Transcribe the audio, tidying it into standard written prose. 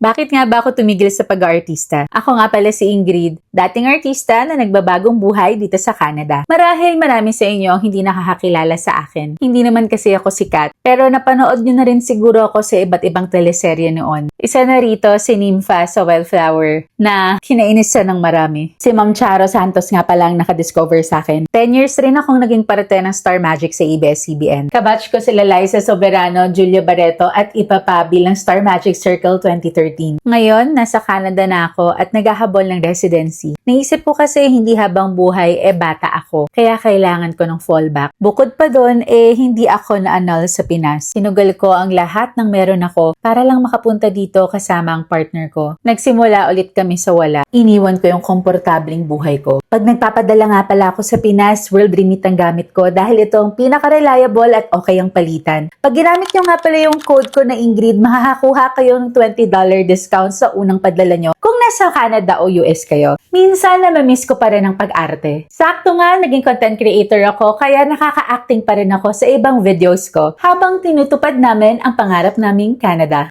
Bakit nga ba ako tumigil sa pag-aartista? Ako nga pala si Ingrid, dating artista na nagbabagong buhay dito sa Canada. Marahil marami sa inyo ang hindi nakakakilala sa akin. Hindi naman kasi ako sikat, pero napanood nyo na rin siguro ako sa iba't ibang teleserye noon. Isa na rito si Nympha sa Wildflower na kinainisan ng marami. Si Ma'am Charo Santos nga palang nakadiscover sa akin. 10 years rin akong naging parte ng Star Magic sa ABS-CBN. Kabatch ko sila Liza Soberano, Julia Barreto at Ipa pa bilang Star Magic Circle 2013. Ngayon, nasa Canada na ako at naghahabol ng residency. Naisip ko kasi hindi habang buhay bata ako, kaya kailangan ko ng fallback. Bukod pa doon, hindi ako na-annul sa Pinas. Sinugal ko ang lahat ng meron ako para lang makapunta dito kasama ang partner ko. Nagsimula ulit kami sa wala. Iniwan ko yung komportabling buhay ko. Pag nagpapadala nga pala ako sa Pinas, World Remit ang gamit ko dahil ito ang pinaka-reliable at okay ang palitan. Pag ginamit nyo nga pala yung code ko na Ingrid, makakakuha kayo ng $20 discount sa unang padala nyo kung nasa Canada o US kayo. Minsan na mamiss ko pa rin ang pag-arte. Sakto nga, naging content creator ako kaya nakaka-acting pa rin ako sa ibang videos ko habang tinutupad namin ang pangarap naming Canada.